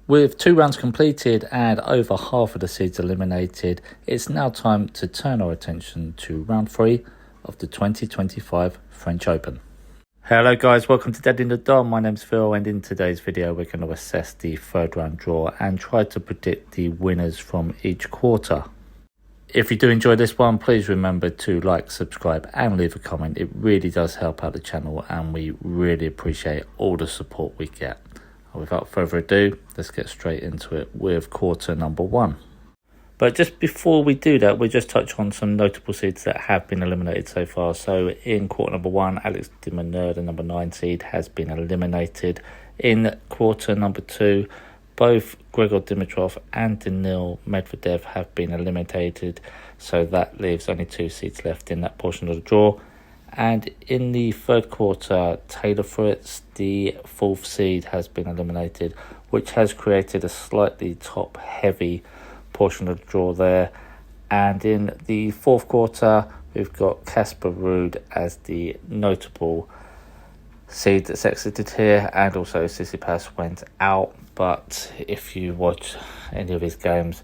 With 2 rounds completed and over half of the seeds eliminated, it's now time to turn our attention to round 3 of the 2025 French Open. Hello guys, welcome to Dead in the Dawn. My name's Phil, and in today's video we're going to assess the third round draw and try to predict the winners from each quarter. If you do enjoy this one, please remember to like, subscribe and leave a comment. It really does help out the channel and we really appreciate all the support we get. Without further ado, let's get straight into it with quarter number 1. But just before we do that, we'll just touch on some notable seeds that have been eliminated so far. So in quarter number 1, Alex de Minaur, the number 9 seed, has been eliminated. In quarter number 2, both Grigor Dimitrov and Daniil Medvedev have been eliminated. So that leaves only 2 seeds left in that portion of the draw. And in the third quarter, Taylor Fritz, the 4th seed, has been eliminated, which has created a slightly top-heavy portion of the draw there. And in the 4th quarter, we've got Casper Ruud as the notable seed that's exited here, and also Tsitsipas went out. But if you watch any of his games,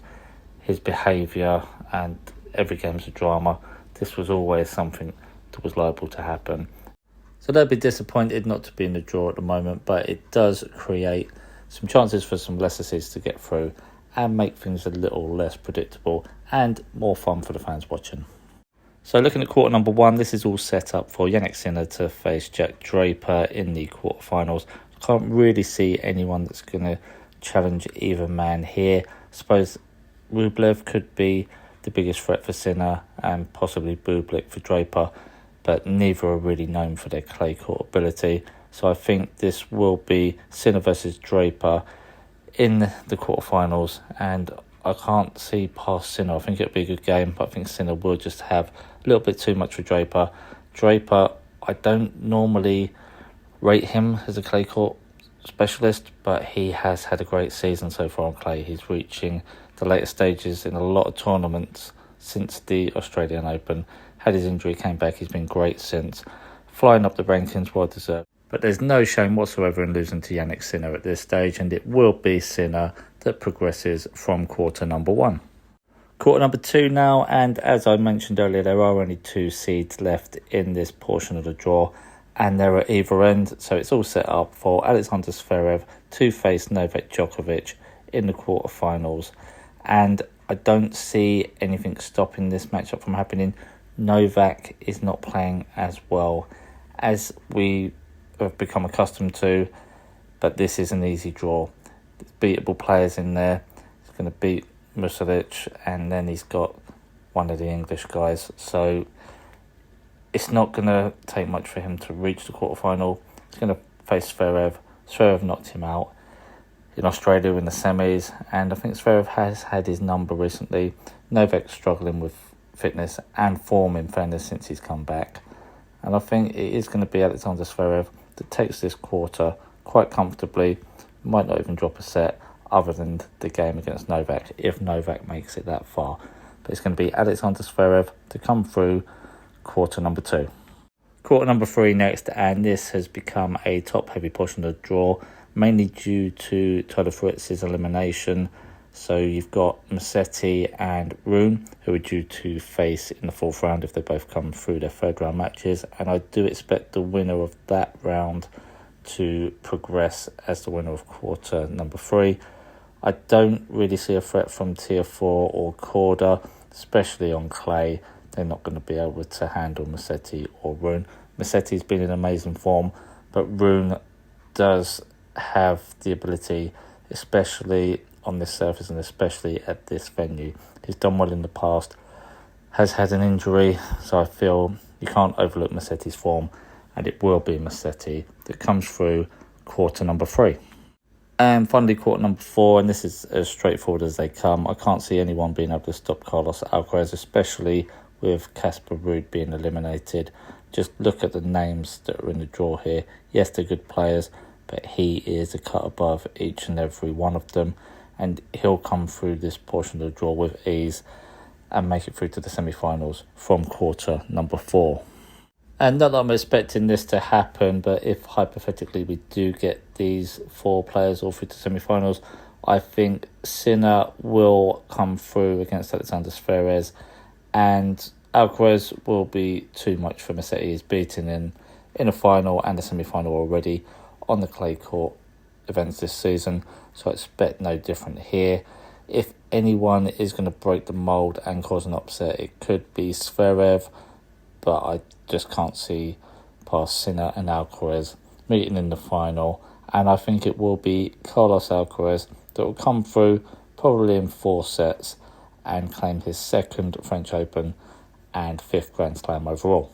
his behaviour, and every game's a drama, this was always something that was liable to happen. So they'll be disappointed not to be in the draw at the moment, but it does create some chances for some lesser seeds to get through and make things a little less predictable and more fun for the fans watching. So looking at quarter number 1, this is all set up for Jannik Sinner to face Jack Draper in the quarterfinals. Can't really see anyone that's going to challenge either man here. I suppose Rublev could be the biggest threat for Sinner and possibly Bublik for Draper, but neither are really known for their clay court ability. So I think this will be Sinner versus Draper in the quarterfinals, and I can't see past Sinner. I think it'll be a good game, but I think Sinner will just have a little bit too much for Draper. Draper, I don't normally rate him as a clay court specialist, but he has had a great season so far on clay. He's reaching the later stages in a lot of tournaments since the Australian Open. Had his injury, came back, he's been great since. Flying up the rankings, well deserved. But there's no shame whatsoever in losing to Jannik Sinner at this stage, and it will be Sinner that progresses from quarter number 1. Quarter number 2 now, and as I mentioned earlier, there are only 2 seeds left in this portion of the draw, and they're at either end, so it's all set up for Alexander Zverev to face Novak Djokovic in the quarterfinals. And I don't see anything stopping this matchup from happening. Novak is not playing as well as we have become accustomed to, but this is an easy draw. There's beatable players in there. He's going to beat Musevic, and then he's got one of the English guys, so it's not going to take much for him to reach the quarterfinal. He's going to face Zverev. Zverev knocked him out in Australia in the semis, and I think Zverev has had his number recently. Novak's struggling with fitness and form, in fairness, since he's come back. And I think it is going to be Alexander Zverev that takes this quarter quite comfortably. Might not even drop a set other than the game against Novak, if Novak makes it that far. But it's going to be Alexander Zverev to come through quarter number 2. Quarter number 3 next, and this has become a top-heavy portion of the draw, mainly due to Taylor Fritz's elimination. So you've got Musetti and Rune, who are due to face in the 4th round if they both come through their 3rd round matches. And I do expect the winner of that round to progress as the winner of quarter number 3. I don't really see a threat from Tier 4 or Korda, especially on clay. They're not going to be able to handle Musetti or Rune. Musetti's been in amazing form, but Rune does have the ability, especially on this surface and especially at this venue. He's done well in the past, has had an injury, so I feel you can't overlook Musetti's form, and it will be Musetti that comes through quarter number 3. And finally, quarter number 4, and this is as straightforward as they come. I can't see anyone being able to stop Carlos Alcaraz, especially with Casper Ruud being eliminated. Just look at the names that are in the draw here. Yes, they're good players, but he is a cut above each and every one of them, and he'll come through this portion of the draw with ease and make it through to the semi-finals from quarter number 4. And not that I'm expecting this to happen, but if hypothetically we do get these 4 players all through to semi-finals, I think Sinner will come through against Alexander Zverev, and Alcaraz will be too much for Musetti. He's beaten in a final and a semi-final already on the clay court events this season, so I expect no different here. If anyone is going to break the mould and cause an upset, it could be Zverev, but I just can't see past Sinner and Alcaraz meeting in the final, and I think it will be Carlos Alcaraz that will come through probably in 4 sets and claim his second French Open and 5th Grand Slam overall.